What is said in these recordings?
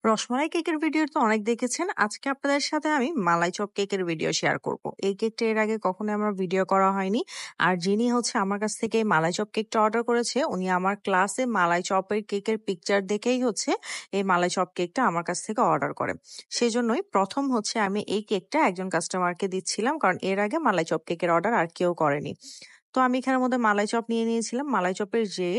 রসমালাই কেকের ভিডিও তো অনেক দেখেছেন। আজকে আপনাদের সাথে আমি মালাই চপ কেকের ভিডিও শেয়ার করব। এই কেকটা এর আগে কখনো আমার ভিডিও করা হয়নি। আর যিনি হচ্ছে আমার কাছ থেকে এই মালাই চপ কেকটা অর্ডার করেছে, উনি আমার ক্লাসে মালাই চপের কেকের পিকচার দেখেই হচ্ছে এই মালাই চপ কেকটা আমার কাছ থেকে অর্ডার করে। সেজন্যই প্রথম হচ্ছে আমি এই কেকটা একজন কাস্টমারকে দিচ্ছিলাম, কারণ এর আগে মালাই চপ কেকের অর্ডার আর কেউ করেনি। তো আমি এখানের মধ্যে মালাই চপ নিয়ে নিয়েছিলাম। মালাই চপের যে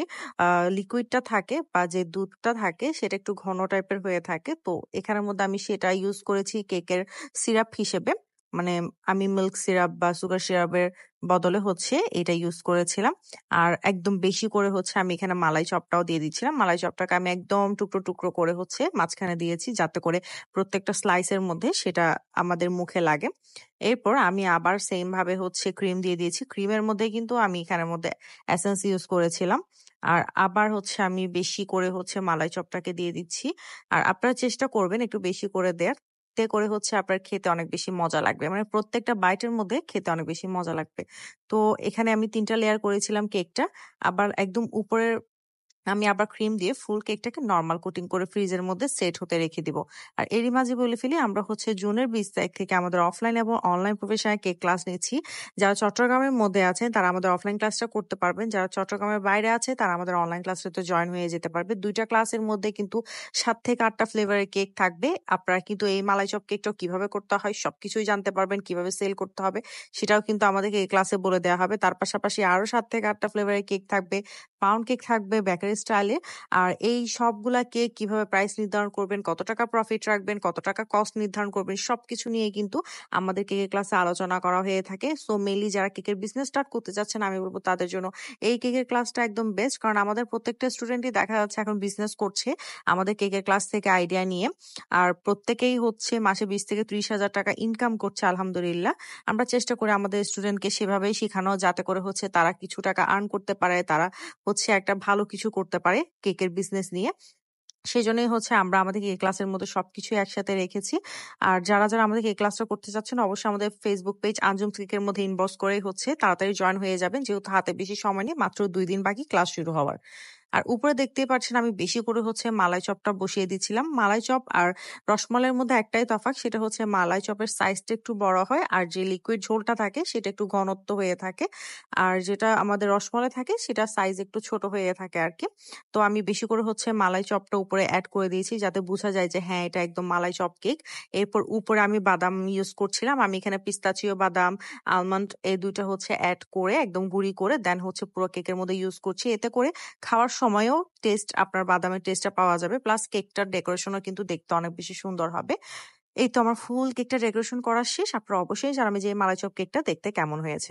লিকুইডটা থাকে বা যে দুধটা থাকে সেটা একটু ঘন টাইপের হয়ে থাকে। তো এখানের মধ্যে আমি সেটা ইউজ করেছি কেকের সিরাপ হিসেবে। মানে আমি মিল্ক সিরাপ বা সুগার সিরাপের বদলে হচ্ছে এটা ইউজ করেছিলাম। আর একদম বেশি করে হচ্ছে আমি এখানে মালাই চপটাও দিয়ে দিচ্ছিলাম। মালাই চপটাকে আমি একদম টুকরো টুকরো করে হচ্ছে মাঝখানে দিয়েছি, যাতে করে প্রত্যেকটা স্লাইসের মধ্যে সেটা আমাদের মুখে লাগে। এরপর আমি আবার সেম ভাবে হচ্ছে ক্রিম দিয়ে দিয়েছি। ক্রিমের মধ্যে কিন্তু আমি এখানের মধ্যে এসেন্স ইউজ করেছিলাম। আর আবার হচ্ছে আমি বেশি করে হচ্ছে মালাই চপটাকে দিয়ে দিচ্ছি। আর আপনারা চেষ্টা করবেন একটু বেশি করে দেয়ার। এতে করে হচ্ছে আপনার খেতে অনেক বেশি মজা লাগবে। মানে প্রত্যেকটা বাইটের মধ্যে খেতে অনেক বেশি মজা লাগবে। তো এখানে আমি ৩ টা লেয়ার করেছিলাম কেকটা। আবার একদম উপরের আমি আবার ক্রিম দিয়ে ফুল কেকটাকে নরমাল কোটিং করে ফ্রিজের মধ্যে সেট হতে রেখে দিব। আর এরই মাঝে বলে ফেলি, আমরা হচ্ছে জুনের ২০ তারিখ থেকে আমাদের অফলাইন এবং অনলাইন প্রফেশনাল কেক ক্লাস নিচ্ছি। যারা চট্টগ্রামের মধ্যে আছেন তারা আমাদের অফলাইন ক্লাসটা করতে পারবেন। যারা চট্টগ্রামের বাইরে আছে তারা আমাদের অনলাইন ক্লাসটাতে জয়েন হয়ে যেতে পারবে। ২ টা ক্লাসের মধ্যে কিন্তু ৭ থেকে ৮ টা ফ্লেভারের কেক থাকবে। আপনারা কিন্তু এই মালাই চপ কেকটাও কিভাবে করতে হয় সবকিছুই জানতে পারবেন। কিভাবে সেল করতে হবে সেটাও কিন্তু আমাদেরকে এই ক্লাসে বলে দেওয়া হবে। তার পাশাপাশি আরো ৭ থেকে ৮ টা ফ্লেভারের কেক থাকবে, পাউন্ড কেক থাকবে বেকারি স্টাইলে। আর এই সবগুলা কেক কিভাবে প্রাইস নির্ধারণ করবেন, কত টাকা প্রফিট রাখবেন, কত টাকা কস্ট নির্ধারণ করবেন, সবকিছু নিয়ে কিন্তু আমাদের কেকের ক্লাসে আলোচনা করা হয়ে থাকে। সো মেইনলি যারা কেকের বিজনেস স্টার্ট করতে চাচ্ছেন আমি বলবো তাদের জন্য এই কেকের ক্লাসটা একদম বেস্ট, কারণ আমাদের প্রত্যেকটা স্টুডেন্টই দেখা যাচ্ছে এখন বিজনেস করছে আমাদের কেকের ক্লাস থেকে আইডিয়া নিয়ে। আর প্রত্যেকেই হচ্ছে মাসে ২০ থেকে ৩০ হাজার টাকা ইনকাম করছে আলহামদুলিল্লাহ। আমরা চেষ্টা করি আমাদের স্টুডেন্টকে সেভাবেই শেখানো, যাতে করে হচ্ছে তারা কিছু টাকা আর্ন করতে পারে, তারা হচ্ছে একটা ভালো কিছু করতে পারে কেকের বিজনেস নিয়ে। সেজন্যই হচ্ছে আমরা আমাদের এই ক্লাসের মধ্যে সবকিছু একসাথে রেখেছি। আর যারা আমাদের এই ক্লাসটা করতে চাচ্ছেন অবশ্যই আমাদের ফেসবুক পেজ আঞ্জুম কেকের মধ্যে ইনবক্স করেই হচ্ছে তাড়াতাড়ি জয়েন হয়ে যাবেন, যেহেতু হাতে বেশি সময় নেই, মাত্র ২ দিন বাকি ক্লাস শুরু হওয়ার। আর উপরে দেখতেই পাচ্ছেন আমি বেশি করে হচ্ছে মালাই চপটা বসিয়ে দিচ্ছিলাম। মালাই চপ আর রসমালাইয়ের মধ্যে একটাই তফাৎ, সেটা হচ্ছে মালাই চপের সাইজটা একটু বড় হয় আর যে লিকুইড ঝোলটা থাকে সেটা একটু ঘনত্ব হয়ে থাকে। আর যেটা আমাদের রসমালাই থাকে সেটা সাইজ একটু ছোট হয়ে থাকে আরকি। তো আমি বেশি করে হচ্ছে মালাই চপটা উপরে এড করে দিয়েছি, যাতে বোঝা যায় যে হ্যাঁ, এটা একদম মালাই চপ কেক। এরপর উপরে আমি বাদাম ইউজ করছিলাম। আমি এখানে পিস্তাচিও বাদাম, আলমন্ড এই ২ টা হচ্ছে এড করে একদম গুঁড়ি করে দেন হচ্ছে পুরো কেকের মধ্যে ইউজ করছি। এতে করে খাওয়ার সময়ও আপনার বাদামের টেস্টটা পাওয়া যাবে। প্লাস কেকটার ডেকোরেশনও কিন্তু দেখতে অনেক বেশি সুন্দর হবে। এই তো আমার ফুল কেকটা ডেকোরেশন করা শেষ। আপনারা অবশ্যই জানাবেন যে এই মালাই চপ কেকটা দেখতে কেমন হয়েছে।